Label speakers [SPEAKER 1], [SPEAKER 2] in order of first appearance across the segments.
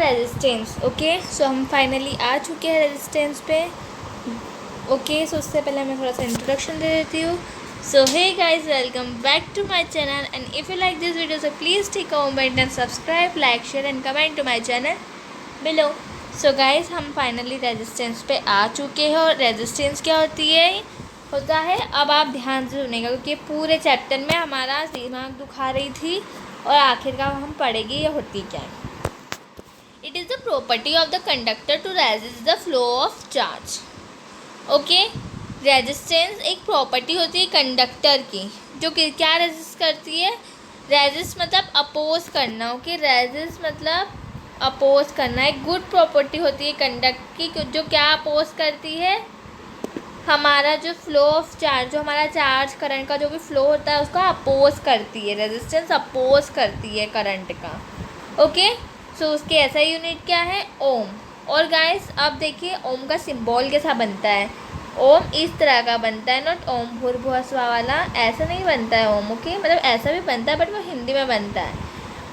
[SPEAKER 1] Resistance. Okay, सो हम finally आ चुके हैं रेजिस्टेंस पे। ओके, सो उससे पहले मैं थोड़ा सा इंट्रोडक्शन दे देती हूँ। So hey guys, welcome back to my channel and if you like this video so please take a moment and subscribe, like, share and comment to my channel below. So guys, हम finally resistance पे आ चुके हैं। और resistance क्या होता है अब आप ध्यान से सुनेगा, क्योंकि पूरे चैप्टर में हमारा दिमाग दुखा रही थी और आखिरकार हम पढ़ेंगे ये होती क्या है। It is the property of the conductor to resist the flow of charge. Okay, resistance एक प्रॉपर्टी होती है कंडक्टर की, जो कि क्या रेजिस्ट करती है। रेजिस्ट मतलब अपोज करना। ओके, रेजिस्ट मतलब अपोज करना। एक गुड प्रॉपर्टी होती है कंडक्टर की, जो क्या अपोज करती है, हमारा जो फ्लो ऑफ चार्ज, जो हमारा चार्ज करंट का जो भी फ्लो होता है उसका अपोज करती है। रेजिस्टेंस अपोज करती है करंट का। ओके, सो उसके ऐसा यूनिट क्या है, ओम। और गाइस अब देखिए ओम का सिंबल कैसा बनता है। ओम इस तरह का बनता है, नॉट ओम भूर्भुवः स्वः वाला, ऐसा नहीं बनता है ओम। ओके, मतलब ऐसा भी बनता है बट वो हिंदी में बनता है,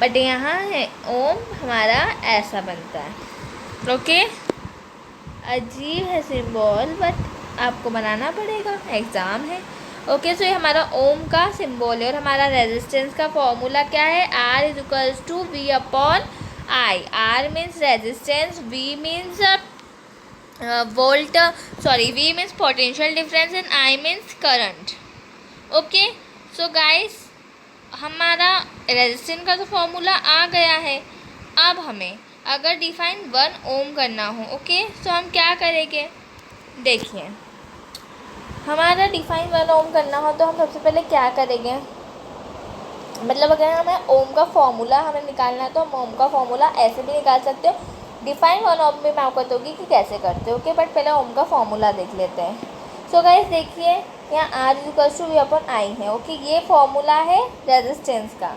[SPEAKER 1] बट यहाँ है ओम हमारा ऐसा बनता है। ओके, अजीब है सिंबल बट आपको बनाना पड़ेगा, एग्ज़ाम है। ओके, सो ये हमारा ओम का सिंबल है। और हमारा रेजिस्टेंस का फॉर्मूला क्या है, R is equals to V upon I। R means resistance, V means volt, sorry V means potential difference and I means current. Okay, so guys हमारा रेजिस्टेंस का तो फॉर्मूला आ गया है। अब हमें अगर डिफाइन 1 ओम करना हो, ओके, सो हम क्या करेंगे, देखिए हमारा डिफाइन 1 ओम करना हो तो हम सबसे पहले क्या करेंगे, मतलब अगर हमें ओम का फॉर्मूला हमें निकालना है तो हम ओम का फॉर्मूला ऐसे भी निकाल सकते हो। डिफाइन 1 ओम में मैं आपको बताऊँगी कि कैसे करते हो। ओके, बट पहले ओम का फॉर्मूला देख लेते हैं। सो गाइस देखिए यहाँ R equals to V upon I है। ओके, ये फॉर्मूला है रेजिस्टेंस का।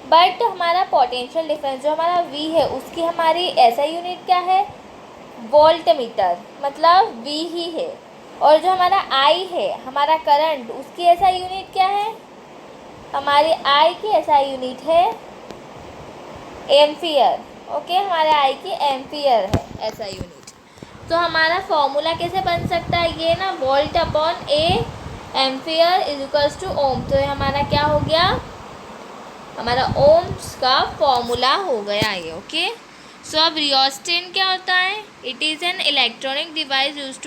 [SPEAKER 1] बट हमारा पोटेंशियल डिफरेंस जो हमारा V है उसकी हमारी ऐसा यूनिट क्या है, वोल्ट मीटर, मतलब V ही है। और जो हमारा I है, हमारा करंट, उसकी ऐसा यूनिट क्या है, हमारी I की ऐसा यूनिट है एम्पियर। ओके, हमारे I की एम्पियर है ऐसा यूनिट। तो हमारा फॉर्मूला कैसे बन सकता है, ये ना volt upon a ampere is equals to ohm. तो ये हमारा क्या हो गया, हमारा ओम्स का फॉर्मूला हो गया ये। ओके, सो अब रियोस्टेट क्या होता है, it is an electronic device use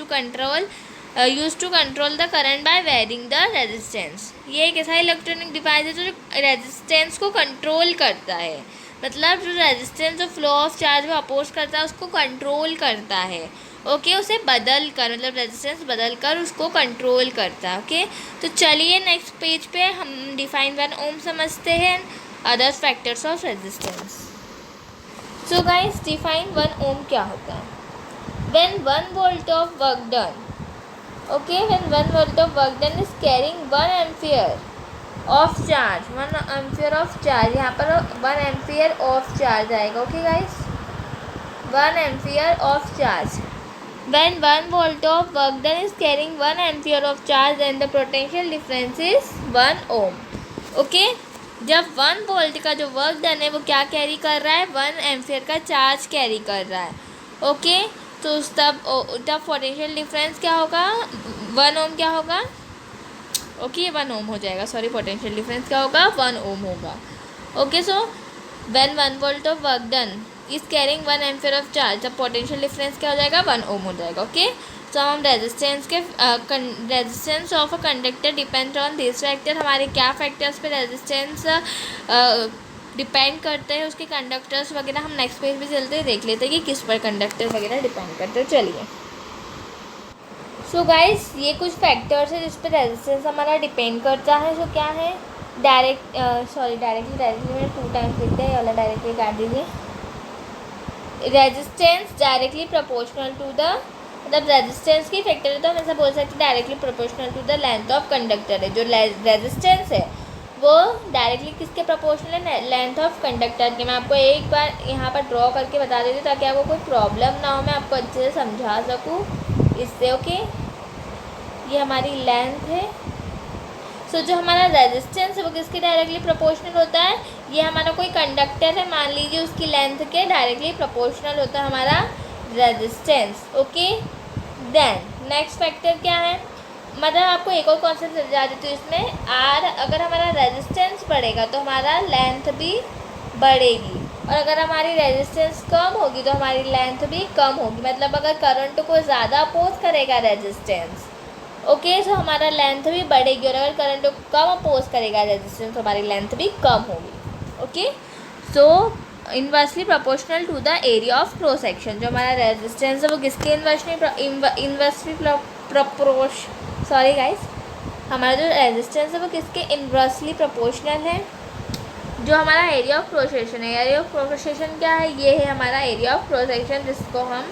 [SPEAKER 1] to control the current by varying the resistance. ये एक ऐसा इलेक्ट्रॉनिक डिवाइस है जो रेजिस्टेंस को कंट्रोल करता है, मतलब जो रेजिस्टेंस जो फ्लो ऑफ चार्ज वो अपोज करता है उसको कंट्रोल करता है। ओके, उसे बदल कर, मतलब रेजिस्टेंस बदल कर उसको कंट्रोल करता है। ओके, तो चलिए नेक्स्ट पेज पे हम डिफाइन 1 ओम समझते हैं, other factors of resistance. So guys define 1 ओम क्या होता है, when 1 volt of work done, okay, when 1 volt of work done is carrying 1 ampere of charge, 1 ampere of charge, यहाँ पर 1 ampere of charge आएगा। Okay guys, 1 ampere of charge, when 1 volt of work done is carrying 1 ampere of charge then the potential difference is 1 ohm। Okay, जब 1 volt का जो work done है वो क्या carry कर रहा है, 1 एम्पियर का चार्ज कैरी कर रहा है। ओके, तो तब पोटेंशियल डिफरेंस क्या होगा, 1 ओम क्या होगा, ओके 1 ओम हो जाएगा, सॉरी पोटेंशियल डिफरेंस क्या होगा, 1 ओम होगा। Okay, so when 1 volt of work done is carrying 1 ampere of charge, तब पोटेंशियल डिफरेंस क्या हो जाएगा, 1 ओम हो जाएगा। ओके, तो हम resistance of a conductor depend on this factor, हमारे क्या फैक्टर्स पे रेजिस्टेंस डिपेंड करते हैं, उसके कंडक्टर्स वगैरह। हम नेक्स्ट पेज पे चलते हैं, देख लेते हैं कि किस पर कंडक्टर वगैरह डिपेंड करते हैं। चलिए, सो गाइस ये कुछ फैक्टर्स है जिस पर रेजिस्टेंस हमारा डिपेंड करता है। जो क्या है, डायरेक्टली मैंने 2 टाइम्स लिख दिया, ये वाला डायरेक्टली काट दीजिए। Resistance directly proportional to the, मतलब रेजिस्टेंस की फैक्टर है तो हम ऐसा बोल सकते हैं directly proportional to the length of conductor है। जो रेजिस्टेंस है वो डायरेक्टली किसके प्रोपोर्शनल है, लेंथ ऑफ कंडक्टर के। मैं आपको एक बार यहाँ पर ड्रॉ करके बता देती हूँ ताकि आपको कोई प्रॉब्लम ना हो, मैं आपको अच्छे से समझा सकूँ इससे। ओके, ये हमारी लेंथ है। सो जो हमारा रेजिस्टेंस है वो किसके डायरेक्टली प्रोपोर्शनल होता है, ये हमारा कोई कंडक्टर है, मान लीजिए, उसकी लेंथ के डायरेक्टली प्रोपोर्शनल होता है हमारा resistance. Okay, then next factor क्या है, मतलब आपको एक और कॉन्सेप्ट समझा देती हूँ इसमें। आर, अगर हमारा रेजिस्टेंस बढ़ेगा तो हमारा लेंथ भी बढ़ेगी, और अगर हमारी रेजिस्टेंस कम होगी तो हमारी लेंथ भी कम होगी। मतलब अगर करंट को ज़्यादा अपोज करेगा रेजिस्टेंस, ओके, सो हमारा लेंथ भी बढ़ेगी, और अगर करंट को कम अपोज करेगा रेजिस्टेंस तो हमारी लेंथ भी कम होगी। Okay, so inversely proportional to the area of cross section. जो हमारा रेजिस्टेंस है वो किसके इन्वर्सली सॉरी गाइस, हमारा जो रेजिस्टेंस है वो किसके इन्वर्सली प्रोपोर्शनल है। जो हमारा एरिया ऑफ क्रॉस सेक्शन है, एरिया ऑफ क्रॉस सेक्शन क्या है, ये है हमारा एरिया ऑफ क्रॉस सेक्शन, जिसको हम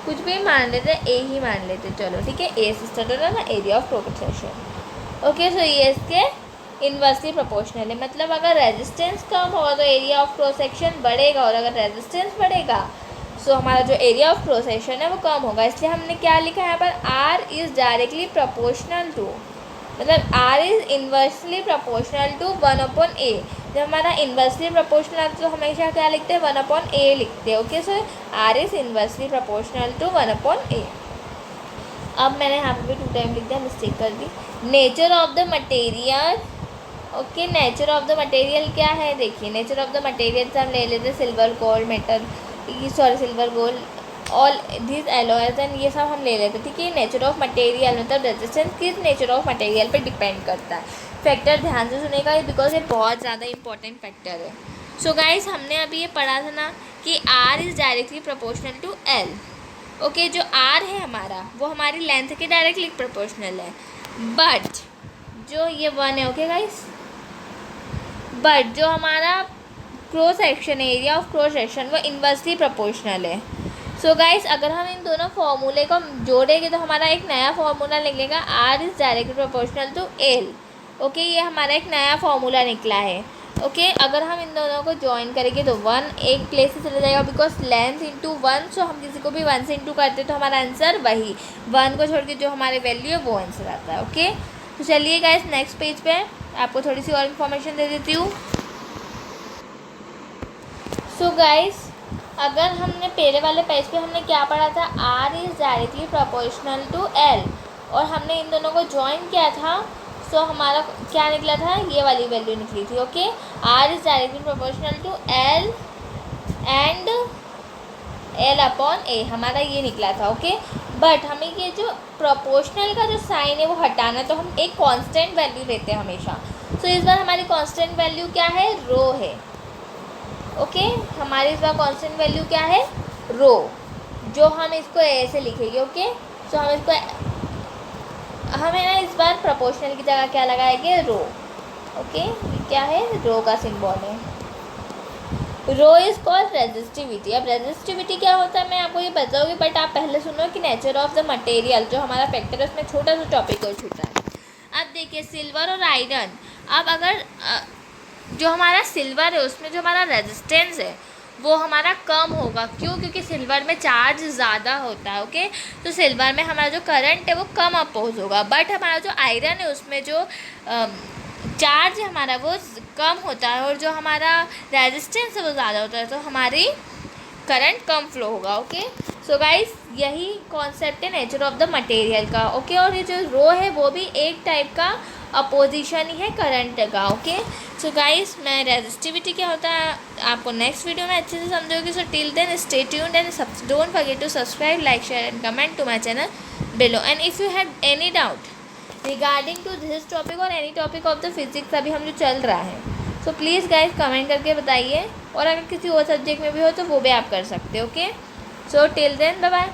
[SPEAKER 1] कुछ भी मान लेते हैं, ए ही मान लेते, चलो ठीक है, ए से स्टार्ट होना ना, area of cross section. Okay, so ये इसके इन्वर्सली प्रोपोर्शनल है। मतलब अगर रेजिस्टेंस कम होगा तो एरिया ऑफ क्रॉस सेक्शन बढ़ेगा, और अगर रेजिस्टेंस बढ़ेगा सो हमारा जो एरिया ऑफ क्रॉस सेक्शन है वो कम होगा। इसलिए हमने क्या लिखा है यहाँ पर, R is directly proportional to, मतलब R is inversely proportional to 1/a। जब हमारा इन्वर्सली प्रोपोर्शनल आता है तो हमेशा क्या लिखते हैं, 1/a लिखते हैं। Okay, so R is inversely proportional to 1/a। अब मैंने यहाँ पे भी 2 टाइम लिख दिया, मिस्टेक कर दी। Nature of the material, okay, nature of the material क्या है, देखिए, नेचर ऑफ द मटेरियल से हम ले लेते हैं silver gold metal, silver gold, all this alloys and ये सब हम ले लेते हैं, ठीक है। नेचर ऑफ मटेरियल मतलब रेजिस्टेंस किस नेचर ऑफ मटेरियल पे डिपेंड करता है। फैक्टर ध्यान से सुनेगा, बिकॉज ये बहुत ज़्यादा इंपॉर्टेंट फैक्टर है। सो गाइस, हमने अभी ये पढ़ा था ना कि R is directly proportional to L. Okay, जो आर है हमारा वो हमारी लेंथ के डायरेक्टली प्रोपोर्शनल है, बट जो ये 1 है, ओके गाइस, बट जो हमारा cross section area of cross section वो इन्वर्सली प्रोपोर्शनल है। सो गाइस, अगर हम इन दोनों फार्मूले को जोड़ेंगे तो हमारा एक नया फार्मूला निकलेगा, R is directly proportional to L. Okay, ये हमारा एक नया फार्मूला निकला है। ओके, अगर हम इन दोनों को ज्वाइन करेंगे तो 1 एक प्लेस से चला जाएगा, बिकॉज लेंथ इंटू 1, सो हम किसी को भी 1 से इंटू करते तो हमारा आंसर वही 1 को छोड़ के जो हमारे वैल्यू है वो आंसर आता है। ओके, तो चलिए गाइस, नेक्स्ट पेज पे आपको थोड़ी सी और इन्फॉर्मेशन दे देती हूँ। सो गाइस, अगर हमने पहले वाले पेज पे हमने क्या पढ़ा था, R is directly proportional to L, और हमने इन दोनों को ज्वाइन किया था, सो हमारा क्या निकला था, ये वाली वैल्यू निकली थी। Okay, R is directly proportional to L and L upon A, हमारा ये निकला था। ओके, बट हमें ये जो प्रोपोर्शनल का जो साइन है वो हटाना है, तो हम एक कांस्टेंट वैल्यू लेते हैं हमेशा। सो इस बार हमारी कांस्टेंट वैल्यू क्या है, रो है। ओके, हमारी इस बार कांस्टेंट वैल्यू क्या है, रो, जो हम इसको ए से लिखेंगे। ओके, सो हम इसको, हमें ना इस बार प्रोपोर्शनल की जगह क्या लगाएंगे, रो। ओके, क्या है, रो का सिंबल है। Rho is called resistivity. अब रेजिस्टिविटी क्या होता है मैं आपको ये बताऊँगी, बट आप पहले सुनो कि नेचर ऑफ द मटेरियल जो हमारा फैक्टर है उसमें छोटा सा टॉपिक और छूटा है। अब देखिए, सिल्वर और आयरन, अब अगर जो हमारा सिल्वर है उसमें जो हमारा रेजिस्टेंस है वो हमारा कम होगा, क्यों, क्योंकि सिल्वर में चार्ज ज़्यादा होता है। ओके, तो सिल्वर में हमारा जो करंट है वो कम अपोज होगा, बट हमारा जो आयरन है उसमें जो चार्ज है हमारा वो कम होता है, और जो हमारा रेजिस्टेंस है वो ज़्यादा होता है, तो हमारी करंट कम फ्लो होगा। ओके, सो गाइस, यही कॉन्सेप्ट है नेचर ऑफ द मटेरियल का। ओके, और ये जो रो है वो भी एक टाइप का अपोजिशन ही है करंट का। ओके, सो गाइस, मैं रेजिस्टिविटी क्या होता है आपको नेक्स्ट वीडियो में अच्छे से समझोगी। So till then stay tuned and don't forget to subscribe, like, share and comment to my channel below. And if you have any doubt regarding to this topic और any topic of the physics अभी हम जो चल रहा है, so please guys comment करके बताइए, और अगर किसी और सब्जेक्ट में भी हो तो वो भी आप कर सकते हो। Okay, so till then bye bye.